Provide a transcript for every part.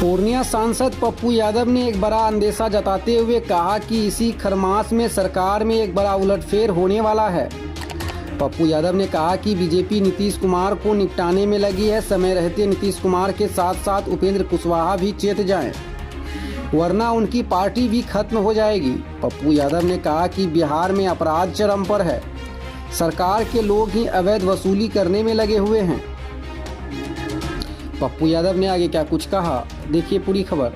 पूर्णिया सांसद पप्पू यादव ने एक बड़ा अंदेशा जताते हुए कहा कि इसी खरमास में सरकार में एक बड़ा उलटफेर होने वाला है। पप्पू यादव ने कहा कि बीजेपी नीतीश कुमार को निपटाने में लगी है। समय रहते नीतीश कुमार के साथ साथ उपेंद्र कुशवाहा भी चेत जाएं, वरना उनकी पार्टी भी खत्म हो जाएगी। पप्पू यादव ने कहा कि बिहार में अपराध चरम पर है, सरकार के लोग ही अवैध वसूली करने में लगे हुए हैं। पप्पू यादव ने आगे क्या कुछ कहा, देखिए पूरी खबर।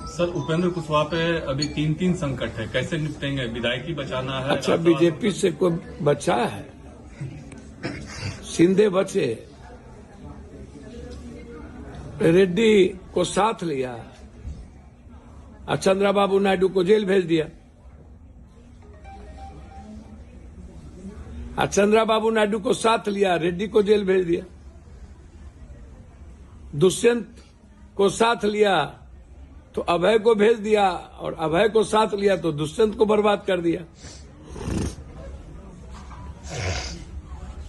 सर, उपेंद्र कुशवाहा पे अभी 3 संकट है, कैसे निपटेंगे? विधायकी बचाना है। अच्छा, बीजेपी से कोई बचा है? शिंदे बचे, रेड्डी को साथ लिया और चंद्रबाबू नायडू को जेल भेज दिया। और चंद्रबाबू नायडू को साथ लिया, रेड्डी को जेल भेज दिया। दुष्यंत को साथ लिया तो अभय को भेज दिया, और अभय को साथ लिया तो दुष्यंत को बर्बाद कर दिया।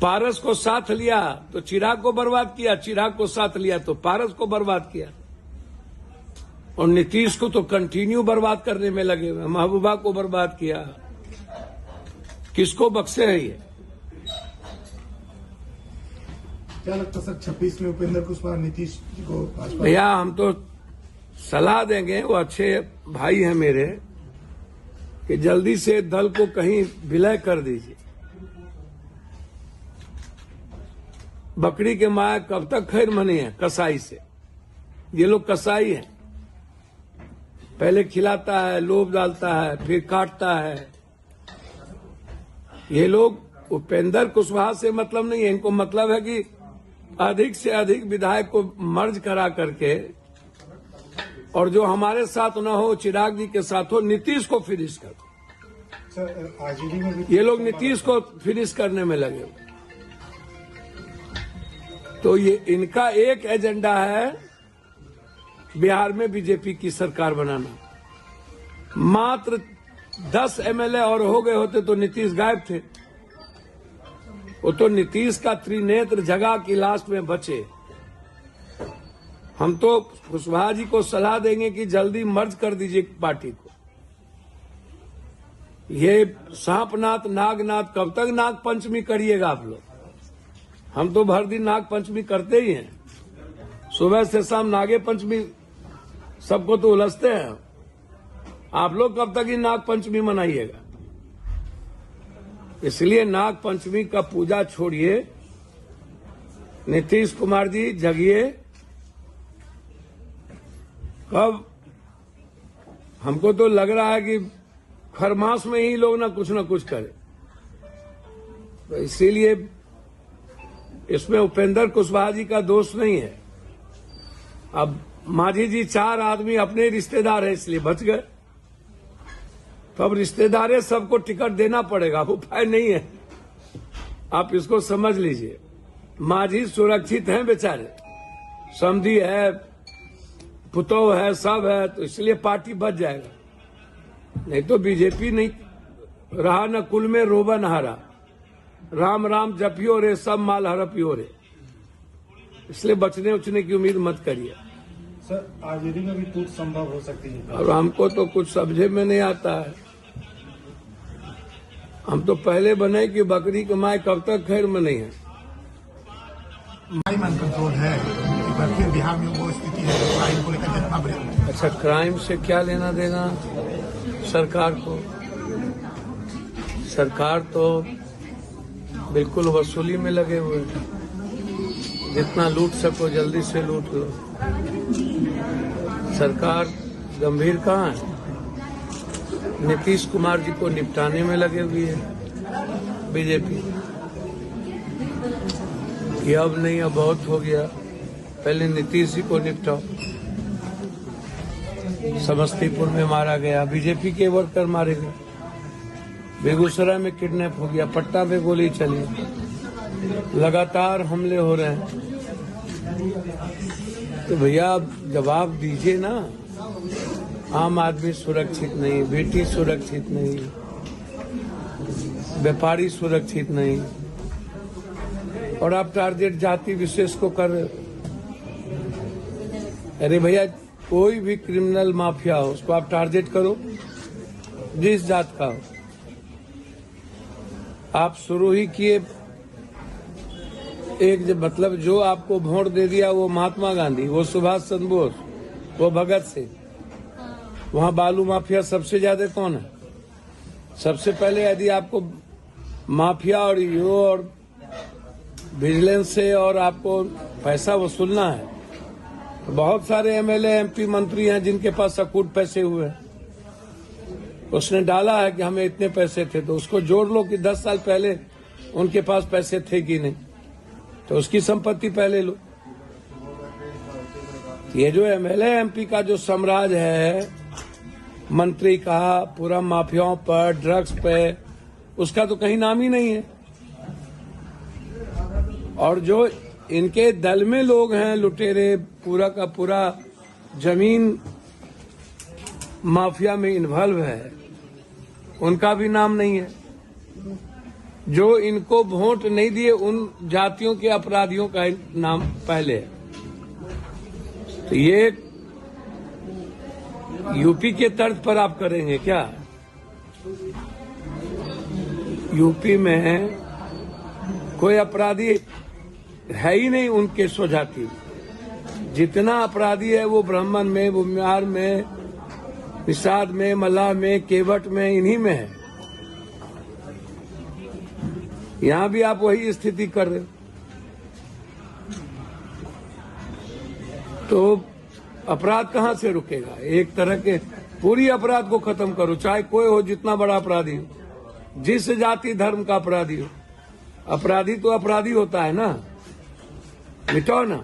पारस को साथ लिया तो चिराग को बर्बाद किया, चिराग को साथ लिया तो पारस को बर्बाद किया। और नीतीश को तो कंटिन्यू बर्बाद करने में लगे हुए। महबूबा को बर्बाद किया। किसको बख्शे है ये? क्या लगता सर 26 में उपेंद्र कुशवाहा नीतीश जी को? भैया, हम तो सलाह देंगे, वो अच्छे भाई हैं मेरे, कि जल्दी से दल को कहीं विलय कर दीजिए। बकरी के माया कब तक खैर मनी है कसाई से? ये लोग कसाई हैं, पहले खिलाता है, लोभ डालता है, फिर काटता है। ये लोग उपेंद्र कुशवाहा से मतलब नहीं है, इनको मतलब है कि अधिक से अधिक विधायक को मर्ज करा करके, और जो हमारे साथ न हो, चिराग जी के साथ हो, नीतीश को फिनिश कर। सर, आरजेडी में भी ये लोग नीतीश को फिनिश करने में लगे हुए। तो ये इनका एक एजेंडा है बिहार में बीजेपी की सरकार बनाना। मात्र 10 एमएलए और हो गए होते तो नीतीश गायब थे। वो तो नीतीश का त्रिनेत्र जगह की लास्ट में बचे। हम तो कुशवाहा जी को सलाह देंगे कि जल्दी मर्ज कर दीजिए पार्टी को। ये सांपनाथ नागनाथ कब तक नाग पंचमी करिएगा आप लोग? हम तो भर दिन नाग पंचमी करते ही हैं, सुबह से शाम नागे पंचमी सबको तो उलझते हैं। आप लोग कब तक ही नाग पंचमी मनाइएगा? इसलिए नाग पंचमी का पूजा छोड़िए। नीतीश कुमार जी जगिए। कब? हमको तो लग रहा है कि खरमास में ही लोग ना कुछ करें। तो इसीलिए इसमें उपेंद्र कुशवाहा जी का दोष नहीं है। अब मांझी जी 4 आदमी अपने रिश्तेदार है, इसलिए बच गए। तो अब रिश्तेदार सबको टिकट देना पड़ेगा, उपाय नहीं है। आप इसको समझ लीजिए। मांझी सुरक्षित हैं बेचारे, समधी है, पुतौ है, सब है, तो इसलिए पार्टी बच जाएगा। नहीं तो बीजेपी नहीं रहा, न कुल में रोबा नहारा। राम राम जपियो रे, सब माल हड़पियो रे। इसलिए बचने उचने की उम्मीद मत करिए। सर, आरजेडी में भी टूट संभव हो सकती है। और हमको तो कुछ समझे में नहीं आता है। हम तो पहले बने कि बकरी की माय कब तक खैर में नहीं है। क्राइम कंट्रोल है, एक बार फिर बिहार में वो स्थिति है, क्राइम को लेकर। अच्छा, क्राइम से क्या लेना देना सरकार को? सरकार तो बिल्कुल वसूली में लगे हुए हैं। जितना लूट सको जल्दी से लूट लो। सरकार गंभीर कहाँ है? नीतीश कुमार जी को निपटाने में लगे हुई है बीजेपी। ये अब नहीं, अब बहुत हो गया, पहले नीतीश जी को निपटाओ। समस्तीपुर में मारा गया, बीजेपी के वर्कर मारे गए। बेगूसराय में किडनैप हो गया, पटना में गोली चली। लगातार हमले हो रहे हैं। तो भैया आप जवाब दीजिए ना। आम आदमी सुरक्षित नहीं, बेटी सुरक्षित नहीं, व्यापारी सुरक्षित नहीं, और आप टारगेट जाति विशेष को कर रहे हो। अरे भैया, कोई भी क्रिमिनल माफिया हो उसको आप टारगेट करो, जिस जात का हो। आप शुरू ही किए एक मतलब जो आपको वोट दे दिया वो महात्मा गांधी, वो सुभाष चंद्र बोस, वो भगत सिंह। वहां बालू माफिया सबसे ज्यादा कौन है? सबसे पहले यदि आपको माफिया और विजिलेंस से और आपको पैसा वसूलना है तो बहुत सारे एमएलए एमपी मंत्री हैं जिनके पास अकूट पैसे हुए हैं। उसने डाला है कि हमें इतने पैसे थे, तो उसको जोड़ लो कि 10 साल पहले उनके पास पैसे थे कि नहीं, तो उसकी संपत्ति पहले लो। ये जो एमएलए एमपी का जो साम्राज्य है मंत्री का, पूरा माफियाओं पर, ड्रग्स पे, उसका तो कहीं नाम ही नहीं है। और जो इनके दल में लोग हैं लुटेरे, पूरा का पूरा जमीन माफिया में इन्वॉल्व है, उनका भी नाम नहीं है। जो इनको वोट नहीं दिए उन जातियों के अपराधियों का नाम पहले है। तो ये यूपी के तर्ज पर आप करेंगे क्या? यूपी में कोई अपराधी है ही नहीं उनके स्वजाति। जितना अपराधी है वो ब्राह्मण में, बुम्यार में, निषाद में, मल्लाह में, केवट में, इन्हीं में है। यहां भी आप वही स्थिति कर रहे हो। तो अपराध कहां से रुकेगा? एक तरह के पूरी अपराध को खत्म करो, चाहे कोई हो, जितना बड़ा अपराधी हो, जिस जाति धर्म का अपराधी हो। अपराधी तो अपराधी होता है ना, मिटाओ ना।